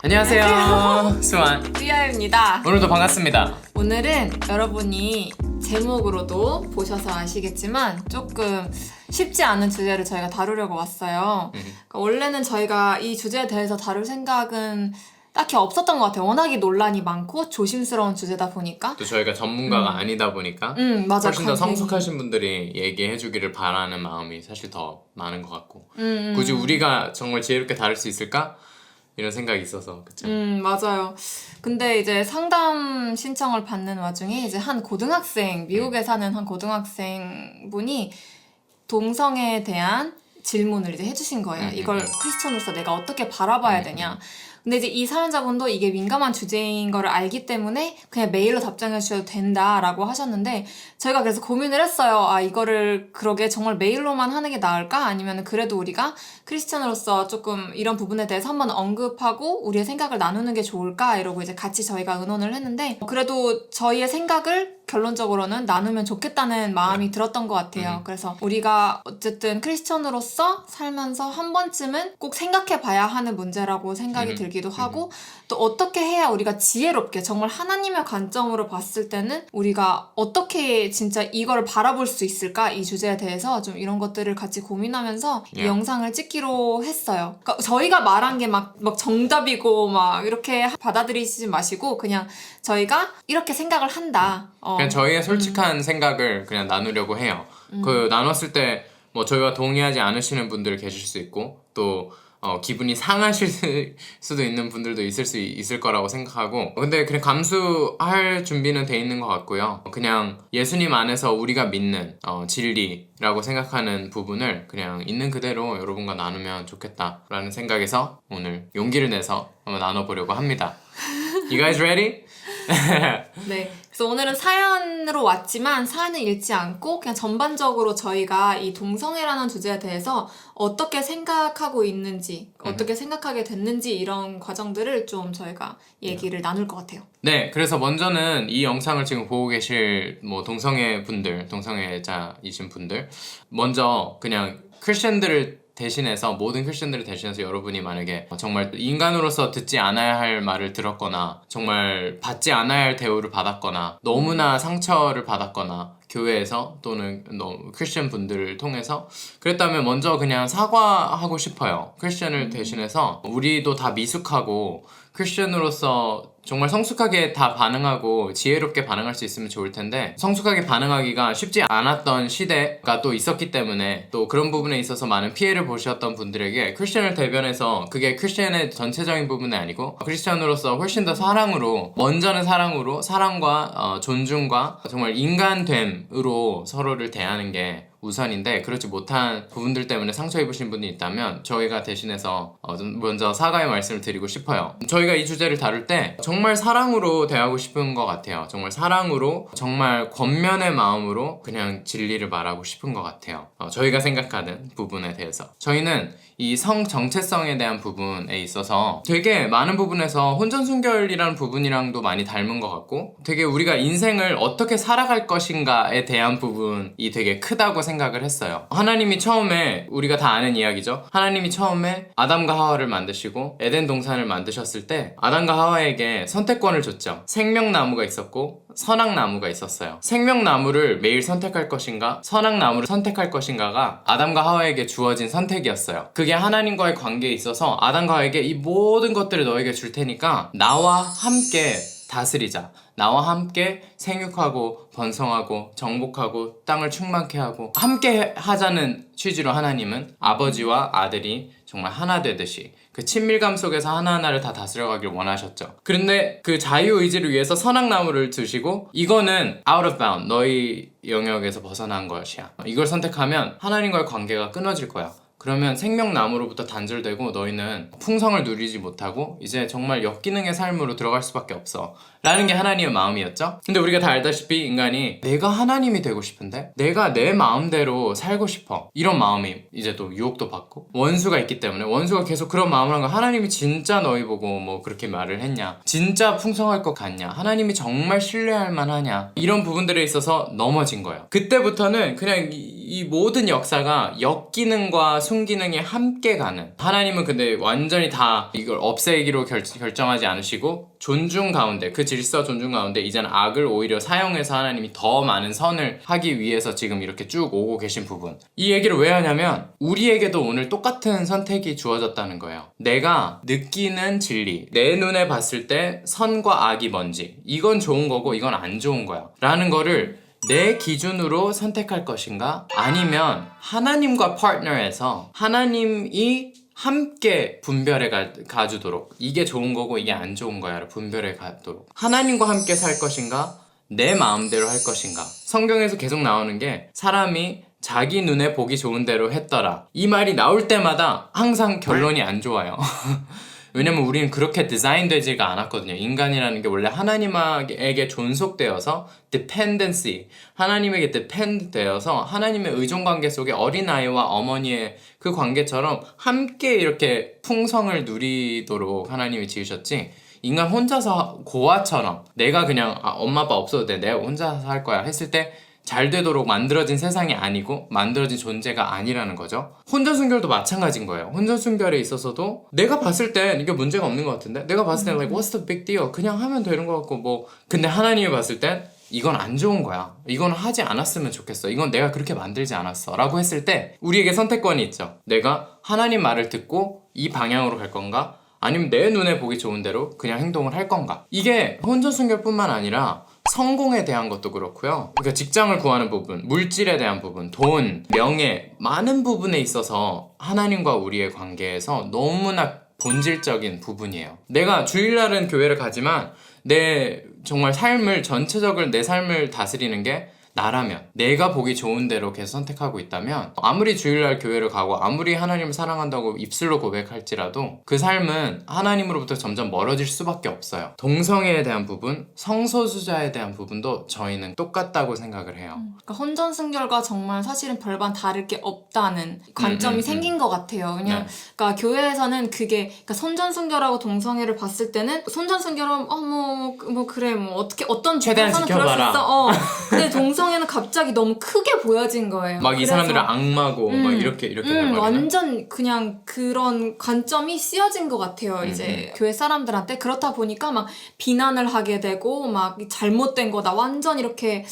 안녕하세요. 수완 리아입니다. 오늘도 반갑습니다. 오늘은 여러분이 제목으로도 보셔서 아시겠지만 조금 쉽지 않은 주제를 저희가 다루려고 왔어요. 그러니까 원래는 저희가 이 주제에 대해서 다룰 생각은 딱히 없었던 것 같아요. 워낙에 논란이 많고 조심스러운 주제다 보니까. 또 저희가 전문가가 아니다 보니까 맞아. 훨씬 더 성숙하신 분들이 얘기해 주기를 바라는 마음이 사실 더 많은 것 같고 굳이 우리가 정말 지혜롭게 다룰 수 있을까? 이런 생각이 있어서 그쵸? 맞아요. 근데 이제 상담 신청을 받는 와중에 이제 한 고등학생, 미국에 사는 한 고등학생 분이 동성애에 대한 질문을 이제 해주신 거예요. 이걸 크리스천으로서 내가 어떻게 바라봐야 되냐. 근데 이제 이 사연자분도 이게 민감한 주제인 거를 알기 때문에 그냥 메일로 답장해 주셔도 된다라고 하셨는데 저희가 그래서 고민을 했어요. 아, 이거를 그러게 정말 메일로만 하는 게 나을까? 아니면 그래도 우리가 크리스천으로서 조금 이런 부분에 대해서 한번 언급하고 우리의 생각을 나누는 게 좋을까? 이러고 이제 같이 저희가 의논을 했는데 그래도 저희의 생각을 결론적으로는 나누면 좋겠다는 마음이 들었던 것 같아요. 그래서 우리가 어쨌든 크리스천으로서 살면서 한 번쯤은 꼭 생각해 봐야 하는 문제라고 생각이 들기도 하고 또 어떻게 해야 우리가 지혜롭게 정말 하나님의 관점으로 봤을 때는 우리가 어떻게 진짜 이걸 바라볼 수 있을까? 이 주제에 대해서 좀 이런 것들을 같이 고민하면서 이 영상을 찍기로 했어요. 그러니까 저희가 말한 게 막 정답이고 막 이렇게 받아들이지 마시고 그냥 저희가 이렇게 생각을 한다. 그냥 저희의 솔직한 생각을 그냥 나누려고 해요. 그 나눴을 때 뭐 저희와 동의하지 않으시는 분들 계실 수 있고 또 기분이 상하실 수도 있는 분들도 있을 거라고 생각하고 근데 그냥 감수할 준비는 돼 있는 것 같고요. 그냥 예수님 안에서 우리가 믿는 진리라고 생각하는 부분을 그냥 있는 그대로 여러분과 나누면 좋겠다라는 생각에서 오늘 용기를 내서 한번 나눠보려고 합니다. You guys ready? 네. 그래서 오늘은 사연으로 왔지만 사연을 읽지 않고 그냥 전반적으로 저희가 이 동성애라는 주제에 대해서 어떻게 생각하고 있는지, 어떻게 생각하게 됐는지 이런 과정들을 좀 저희가 얘기를 나눌 것 같아요. 네, 그래서 먼저는 이 영상을 지금 보고 계실 뭐 동성애 분들, 동성애자이신 분들 먼저 그냥 크리스천들을 대신해서 모든 크리스천들을 대신해서 여러분이 만약에 정말 인간으로서 듣지 않아야 할 말을 들었거나 정말 받지 않아야 할 대우를 받았거나 너무나 상처를 받았거나 교회에서 또는 크리스천 분들을 통해서 그랬다면 먼저 그냥 사과하고 싶어요. 크리스천을 대신해서 우리도 다 미숙하고 크리스천으로서 정말 성숙하게 다 반응하고 지혜롭게 반응할 수 있으면 좋을 텐데 성숙하게 반응하기가 쉽지 않았던 시대가 또 있었기 때문에 또 그런 부분에 있어서 많은 피해를 보셨던 분들에게 크리스천을 대변해서 그게 크리스천의 전체적인 부분이 아니고 크리스천으로서 훨씬 더 사랑으로 먼저는 사랑으로 사랑과 존중과 정말 인간됨으로 서로를 대하는 게 우선인데 그렇지 못한 부분들 때문에 상처 입으신 분이 있다면 저희가 대신해서 먼저 사과의 말씀을 드리고 싶어요. 저희가 이 주제를 다룰 때 정말 사랑으로 대하고 싶은 것 같아요. 정말 사랑으로 정말 권면의 마음으로 그냥 진리를 말하고 싶은 것 같아요. 저희가 생각하는 부분에 대해서 저희는 이 성 정체성에 대한 부분에 있어서 되게 많은 부분에서 혼전순결이라는 부분이랑도 많이 닮은 것 같고 되게 우리가 인생을 어떻게 살아갈 것인가에 대한 부분이 되게 크다고 생각을 했어요. 하나님이 처음에 우리가 다 아는 이야기죠. 하나님이 처음에 아담과 하와를 만드시고 에덴 동산을 만드셨을 때 아담과 하와에게 선택권을 줬죠. 생명나무가 있었고 선악나무가 있었어요. 생명나무를 매일 선택할 것인가 선악나무를 선택할 것인가가 아담과 하와에게 주어진 선택이었어요. 그게 하나님과의 관계에 있어서 아담과 하와에게 이 모든 것들을 너에게 줄 테니까 나와 함께 다스리자. 나와 함께 생육하고 번성하고 정복하고 땅을 충만케 하고 함께 하자는 취지로 하나님은 아버지와 아들이 정말 하나 되듯이 그 친밀감 속에서 하나하나를 다 다스려가길 원하셨죠. 그런데 그 자유의지를 위해서 선악나무를 두시고 이거는 out of bound 너희 영역에서 벗어난 것이야. 이걸 선택하면 하나님과의 관계가 끊어질 거야. 그러면 생명나무로부터 단절되고 너희는 풍성을 누리지 못하고 이제 정말 역기능의 삶으로 들어갈 수밖에 없어 라는 게 하나님의 마음이었죠. 근데 우리가 다 알다시피 인간이 내가 하나님이 되고 싶은데 내가 내 마음대로 살고 싶어 이런 마음이 이제 또 유혹도 받고 원수가 있기 때문에 원수가 계속 그런 마음을 한 거야. 하나님이 진짜 너희 보고 뭐 그렇게 말을 했냐, 진짜 풍성할 것 같냐, 하나님이 정말 신뢰할 만하냐 이런 부분들에 있어서 넘어진 거예요. 그때부터는 그냥 이 모든 역사가 역기능과 순기능이 함께 가는, 하나님은 근데 완전히 다 이걸 없애기로 결정하지 않으시고 존중 가운데, 그 질서 존중 가운데 이제는 악을 오히려 사용해서 하나님이 더 많은 선을 하기 위해서 지금 이렇게 쭉 오고 계신 부분. 이 얘기를 왜 하냐면 우리에게도 오늘 똑같은 선택이 주어졌다는 거예요. 내가 느끼는 진리, 내 눈에 봤을 때 선과 악이 뭔지, 이건 좋은 거고 이건 안 좋은 거야 라는 거를 내 기준으로 선택할 것인가, 아니면 하나님과 파트너해서 하나님이 함께 분별해 가주도록, 이게 좋은 거고 이게 안 좋은 거야를 분별해 가도록 하나님과 함께 살 것인가, 내 마음대로 할 것인가. 성경에서 계속 나오는 게 사람이 자기 눈에 보기 좋은 대로 했더라, 이 말이 나올 때마다 항상 결론이 안 좋아요. 왜냐면 우리는 그렇게 디자인되지가 않았거든요. 인간이라는 게 원래 하나님에게 존속되어서 dependency, 하나님에게 depend 되어서 하나님의 의존관계 속에 어린아이와 어머니의 그 관계처럼 함께 이렇게 풍성을 누리도록 하나님이 지으셨지, 인간 혼자서 고아처럼 내가 그냥 엄마 아빠 없어도 돼, 내가 혼자서 할 거야 했을 때 잘 되도록 만들어진 세상이 아니고 만들어진 존재가 아니라는 거죠. 혼전순결도 마찬가지인 거예요. 혼전순결에 있어서도 내가 봤을 땐 이게 문제가 없는 것 같은데, 내가 봤을 땐 like what's the big deal, 그냥 하면 되는 것 같고 뭐, 근데 하나님이 봤을 땐 이건 안 좋은 거야, 이건 하지 않았으면 좋겠어, 이건 내가 그렇게 만들지 않았어 라고 했을 때 우리에게 선택권이 있죠. 내가 하나님 말을 듣고 이 방향으로 갈 건가, 아니면 내 눈에 보기 좋은 대로 그냥 행동을 할 건가. 이게 혼전순결뿐만 아니라 성공에 대한 것도 그렇고요. 그러니까 직장을 구하는 부분, 물질에 대한 부분, 돈, 명예, 많은 부분에 있어서 하나님과 우리의 관계에서 너무나 본질적인 부분이에요. 내가 주일날은 교회를 가지만 내 정말 삶을, 전체적으로 내 삶을 다스리는 게 나라면, 내가 보기 좋은 대로 계속 선택하고 있다면, 아무리 주일날 교회를 가고 아무리 하나님을 사랑한다고 입술로 고백할지라도 그 삶은 하나님으로부터 점점 멀어질 수밖에 없어요. 동성애에 대한 부분, 성소수자에 대한 부분도 저희는 똑같다고 생각을 해요. 그러니까 혼전순결과 정말 사실은 별반 다를 게 없다는 관점이 생긴 것 같아요. 그냥 네. 그러니까 교회에서는 그게, 그러니까 선전순결하고 동성애를 봤을 때는 선전순결은 뭐 그래 뭐 어떻게 어떤 최대한 부분에서는 그럴 수 지켜봐라. 있어. 근데 동성애는 갑자기 너무 크게 보여진 거예요. 막 이 그래서 사람들은 악마고 막 이렇게 돼버리는. 완전 그냥 그런 관점이 씌어진 것 같아요. 이제 교회 사람들한테. 그렇다 보니까 막 비난을 하게 되고 막 잘못된 거다, 완전 이렇게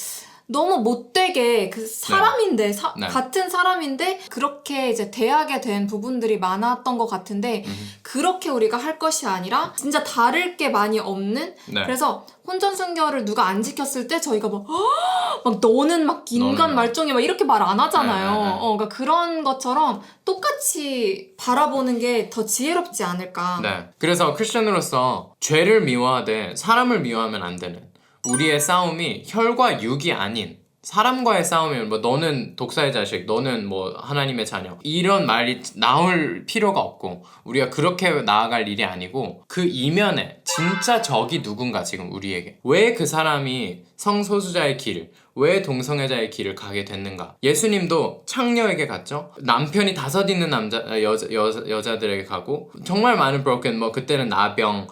너무 못되게, 그 사람인데 네. 같은 사람인데 그렇게 이제 대하게 된 부분들이 많았던 것 같은데, 그렇게 우리가 할 것이 아니라 진짜 다를 게 많이 없는. 네. 그래서 혼전순결을 누가 안 지켰을 때 저희가 막 너는 막 인간 말종이 막 이렇게 말 안 하잖아요. 네. 그러니까 그런 것처럼 똑같이 바라보는 게 더 지혜롭지 않을까. 네. 그래서 크리스천으로서 죄를 미워하되 사람을 미워하면 안 되는, 우리의 싸움이 혈과 육이 아닌 사람과의 싸움이면, 뭐 너는 독사의 자식, 너는 뭐 하나님의 자녀, 이런 말이 나올 필요가 없고 우리가 그렇게 나아갈 일이 아니고, 그 이면에 진짜 적이 누군가, 지금 우리에게 왜 그 사람이 성소수자의 길, 왜 동성애자의 길을 가게 됐는가. 예수님도 창녀에게 갔죠. 남편이 5 있는 여자들에게 가고, 정말 많은 broken, 뭐 그때는 나병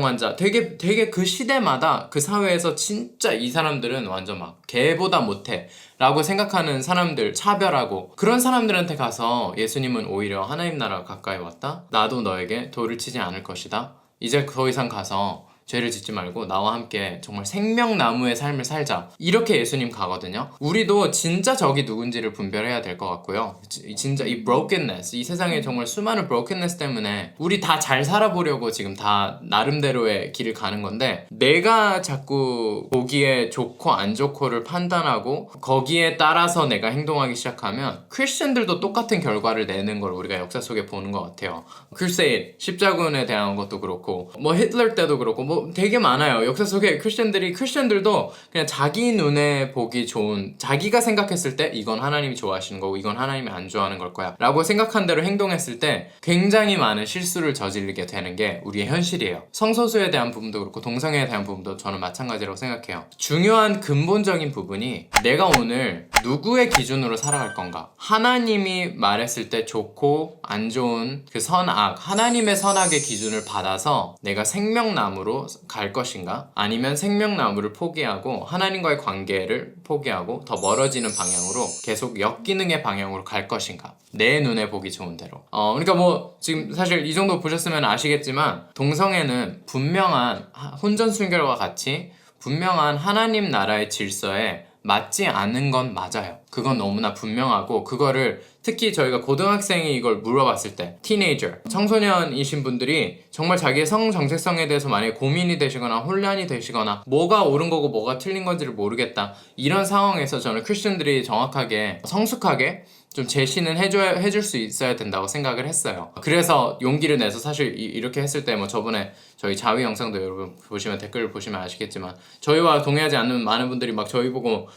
환자, 되게 그 시대마다 그 사회에서 진짜 이 사람들은 완전 막 개보다 못해 라고 생각하는 사람들, 차별하고, 그런 사람들한테 가서 예수님은 오히려 하나님 나라가 가까이 왔다, 나도 너에게 돌을 치지 않을 것이다, 이제 더 이상 가서 죄를 짓지 말고 나와 함께 정말 생명나무의 삶을 살자, 이렇게 예수님 가거든요. 우리도 진짜 적이 누군지를 분별해야 될 것 같고요. 진짜 이 brokenness, 이 세상에 정말 수많은 brokenness 때문에 우리 다 잘 살아보려고 지금 다 나름대로의 길을 가는 건데, 내가 자꾸 보기에 좋고 안 좋고를 판단하고 거기에 따라서 내가 행동하기 시작하면 크리스천들도 똑같은 결과를 내는 걸 우리가 역사 속에 보는 것 같아요. 크루세이드, 십자군에 대한 것도 그렇고, 뭐 히틀러 때도 그렇고, 뭐 되게 많아요. 역사 속에 크리스천들도 그냥 자기 눈에 보기 좋은, 자기가 생각했을 때 이건 하나님이 좋아하시는 거고 이건 하나님이 안 좋아하는 걸 거야 라고 생각한 대로 행동했을 때 굉장히 많은 실수를 저지르게 되는 게 우리의 현실이에요. 성소수에 대한 부분도 그렇고 동성애에 대한 부분도 저는 마찬가지라고 생각해요. 중요한 근본적인 부분이, 내가 오늘 누구의 기준으로 살아갈 건가. 하나님이 말했을 때 좋고 안 좋은 그 선악, 하나님의 선악의 기준을 받아서 내가 생명나무로 갈 것인가? 아니면 생명나무를 포기하고 하나님과의 관계를 포기하고 더 멀어지는 방향으로 계속 역기능의 방향으로 갈 것인가? 내 눈에 보기 좋은 대로. 그러니까 뭐 지금 사실 이 정도 보셨으면 아시겠지만 동성애는 분명한 혼전순결과 같이 분명한 하나님 나라의 질서에 맞지 않은 건 맞아요. 그건 너무나 분명하고 그거를 특히 저희가 고등학생이 이걸 물어봤을 때 티네이저, 청소년이신 분들이 정말 자기의 성 정체성에 대해서 만약에 고민이 되시거나 혼란이 되시거나 뭐가 옳은 거고 뭐가 틀린 건지를 모르겠다 이런 상황에서 저는 크리스천들이 정확하게 성숙하게 좀 제시는 해줄 수 있어야 된다고 생각을 했어요. 그래서 용기를 내서 사실 이렇게 했을 때 뭐 저번에 저희 자위 영상도 여러분 보시면 댓글을 보시면 아시겠지만 저희와 동의하지 않는 많은 분들이 막 저희 보고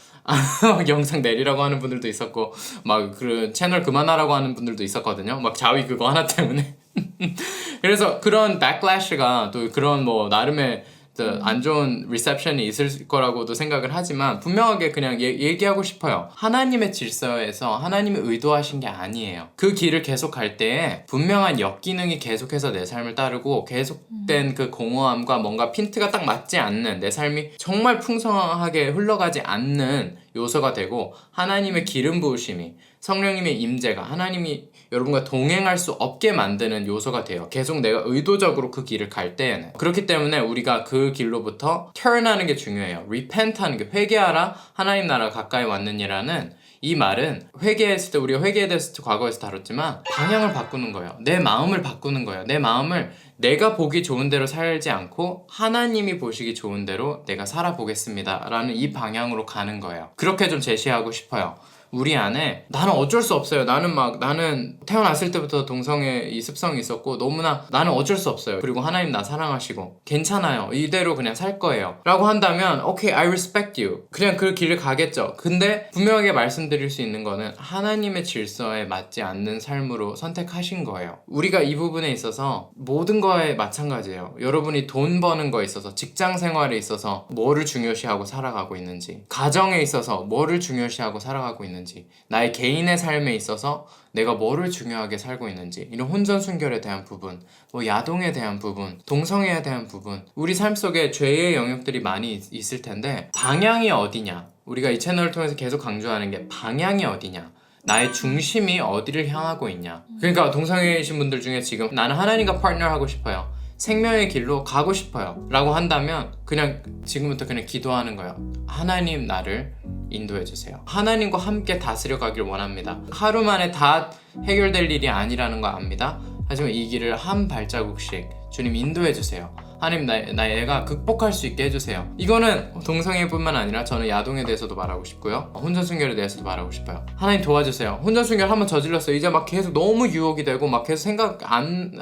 영상 내리라고 하는 분들도 있었고 막 그 채널 그만하라고 하는 분들도 있었거든요. 막 자위 그거 하나 때문에. 그래서 그런 백래시가 또 그런 뭐 나름의 안 좋은 리셉션이 있을 거라고도 생각을 하지만 분명하게 그냥 얘기하고 싶어요. 하나님의 질서에서 하나님이 의도하신 게 아니에요. 그 길을 계속 갈 때에 분명한 역기능이 계속해서 내 삶을 따르고 계속된 그 공허함과 뭔가 핀트가 딱 맞지 않는 내 삶이 정말 풍성하게 흘러가지 않는 요소가 되고 하나님의 기름 부으심이 성령님의 임재가 하나님이 여러분과 동행할 수 없게 만드는 요소가 돼요. 계속 내가 의도적으로 그 길을 갈 때에는. 그렇기 때문에 우리가 그 길로부터 turn하는 게 중요해요. repent하는 게 회개하라 하나님 나라가 가까이 왔느니라는 이 말은 회개했을 때 우리가 회개에 대해서 과거에서 다뤘지만 방향을 바꾸는 거예요. 내 마음을 바꾸는 거예요. 내 마음을 내가 보기 좋은 대로 살지 않고 하나님이 보시기 좋은 대로 내가 살아보겠습니다 라는 이 방향으로 가는 거예요. 그렇게 좀 제시하고 싶어요. 우리 안에 나는 어쩔 수 없어요. 나는 태어났을 때부터 동성애 이 습성이 있었고 너무나 나는 어쩔 수 없어요. 그리고 하나님 나 사랑하시고 괜찮아요. 이대로 그냥 살 거예요. 라고 한다면 okay, I respect you. 그냥 그 길을 가겠죠. 근데 분명하게 말씀드릴 수 있는 거는 하나님의 질서에 맞지 않는 삶으로 선택하신 거예요. 우리가 이 부분에 있어서 모든 거에 마찬가지예요. 여러분이 돈 버는 거에 있어서 직장 생활에 있어서 뭐를 중요시하고 살아가고 있는지 가정에 있어서 뭐를 중요시하고 살아가고 있는지 나의 개인의 삶에 있어서 내가 뭐를 중요하게 살고 있는지 이런 혼전순결에 대한 부분 뭐 야동에 대한 부분 동성애에 대한 부분 우리 삶 속에 죄의 영역들이 많이 있을 텐데 방향이 어디냐 우리가 이 채널을 통해서 계속 강조하는 게 방향이 어디냐 나의 중심이 어디를 향하고 있냐 그러니까 동성애이신 분들 중에 지금 나는 하나님과 파트너하고 싶어요 생명의 길로 가고 싶어요 라고 한다면 그냥 지금부터 그냥 기도하는 거예요. 하나님 나를 인도해 주세요. 하나님과 함께 다스려 가길 원합니다. 하루 만에 다 해결될 일이 아니라는 거 압니다. 하지만 이 길을 한 발자국씩 주님 인도해 주세요. 하나님 나애가 극복할 수 있게 해주세요. 이거는 동성애뿐만 아니라 저는 야동에 대해서도 말하고 싶고요. 혼전순결에 대해서도 말하고 싶어요. 하나님 도와주세요. 혼전순결 한번 저질렀어요. 이제 막 계속 너무 유혹이 되고 막 계속 생각 안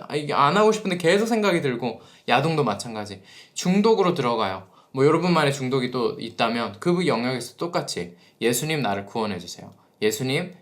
하고 싶은데 계속 생각이 들고 야동도 마찬가지. 중독으로 들어가요. 뭐 여러분만의 중독이 또 있다면 그 영역에서 똑같이 예수님 나를 구원해주세요.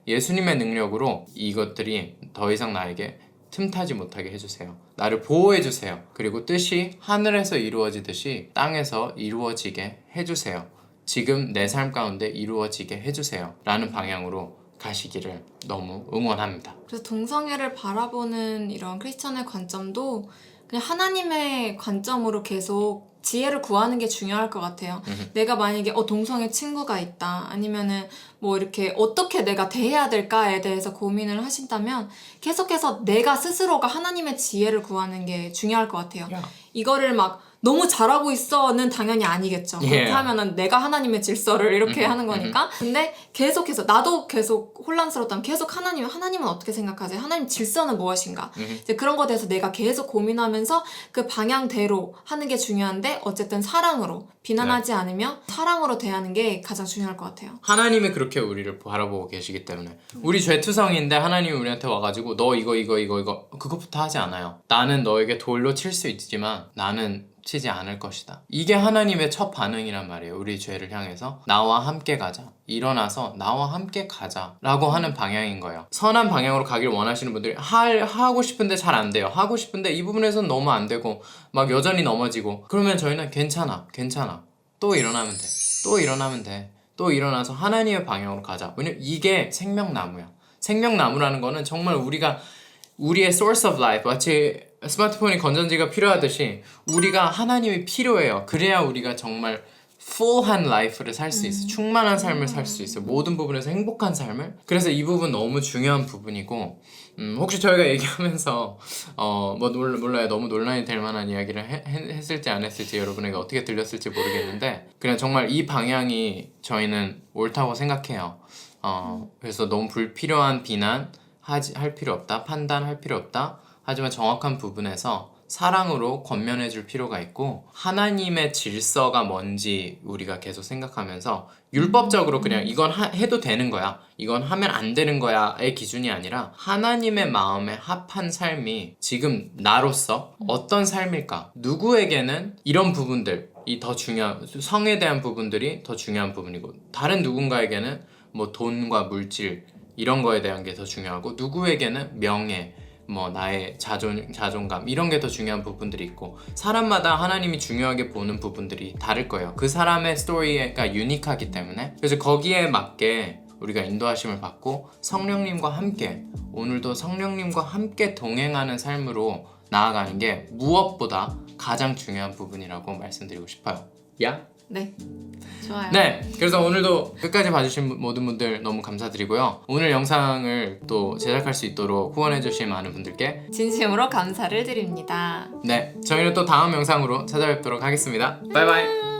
예수님의 능력으로 이것들이 더 이상 나에게 틈타지 못하게 해주세요. 나를 보호해주세요. 그리고 뜻이 하늘에서 이루어지듯이 땅에서 이루어지게 해주세요. 지금 내 삶 가운데 이루어지게 해주세요. 라는 방향으로 가시기를 너무 응원합니다. 그래서 동성애를 바라보는 이런 크리스천의 관점도 그냥 하나님의 관점으로 계속 지혜를 구하는 게 중요할 것 같아요. 내가 만약에 동성애 친구가 있다 아니면은 뭐 이렇게 어떻게 내가 대해야 될까에 대해서 고민을 하신다면 계속해서 내가 스스로가 하나님의 지혜를 구하는 게 중요할 것 같아요. 이거를 막 너무 잘하고 있어는 당연히 아니겠죠. 그렇게 하면은 내가 하나님의 질서를 이렇게 하는 거니까. 근데 계속해서 나도 계속 혼란스럽다면 계속 하나님은 어떻게 생각하세요? 하나님 질서는 무엇인가? 이제 그런 거에 대해서 내가 계속 고민하면서 그 방향대로 하는 게 중요한데 어쨌든 사랑으로 비난하지 않으며 사랑으로 대하는 게 가장 중요할 것 같아요. 하나님이 그렇게 우리를 바라보고 계시기 때문에 우리 죄투성인데 하나님이 우리한테 와가지고 너 이거 그것부터 하지 않아요. 나는 너에게 돌로 칠 수 있지만 나는 치지 않을 것이다. 이게 하나님의 첫 반응이란 말이에요. 우리 죄를 향해서 나와 함께 가자. 일어나서 나와 함께 가자 라고 하는 방향인 거예요. 선한 방향으로 가길 원하시는 분들이 하고 싶은데 잘 안 돼요. 하고 싶은데 이 부분에서는 너무 안 되고 막 여전히 넘어지고 그러면 저희는 괜찮아 또 일어나면 돼 또 일어나서 하나님의 방향으로 가자. 왜냐면 이게 생명나무야. 생명나무라는 거는 정말 우리가 우리의 source of life, 마치 스마트폰이 건전지가 필요하듯이 우리가 하나님이 필요해요. 그래야 우리가 정말 full한 life를 살 수 있어. 충만한 삶을 살 수 있어. 모든 부분에서 행복한 삶을. 그래서 이 부분 너무 중요한 부분이고, 혹시 저희가 얘기하면서 뭐 몰라요. 너무 논란이 될 만한 이야기를 했을지 안 했을지 여러분에게 어떻게 들렸을지 모르겠는데, 그냥 정말 이 방향이 저희는 옳다고 생각해요. 그래서 너무 불필요한 비난 할 필요 없다. 판단할 필요 없다. 하지만 정확한 부분에서 사랑으로 권면해 줄 필요가 있고, 하나님의 질서가 뭔지 우리가 계속 생각하면서 율법적으로 그냥 이건 해도 되는 거야, 이건 하면 안 되는 거야의 기준이 아니라 하나님의 마음에 합한 삶이 지금 나로서 어떤 삶일까, 누구에게는 이런 부분들이 더 중요한, 성에 대한 부분들이 더 중요한 부분이고, 다른 누군가에게는 뭐 돈과 물질 이런 거에 대한 게 더 중요하고, 누구에게는 명예, 뭐 나의 자존감 이런 게 더 중요한 부분들이 있고, 사람마다 하나님이 중요하게 보는 부분들이 다를 거예요. 그 사람의 스토리가 유니크하기 때문에. 그래서 거기에 맞게 우리가 인도하심을 받고 성령님과 함께, 오늘도 성령님과 함께 동행하는 삶으로 나아가는 게 무엇보다 가장 중요한 부분이라고 말씀드리고 싶어요. 야? 네, 좋아요. 네, 그래서 오늘도 끝까지 봐주신 모든 분들 너무 감사드리고요. 오늘 영상을 또 제작할 수 있도록 후원해주신 많은 분들께 진심으로 감사를 드립니다. 네, 저희는 또 다음 영상으로 찾아뵙도록 하겠습니다. 바이바이.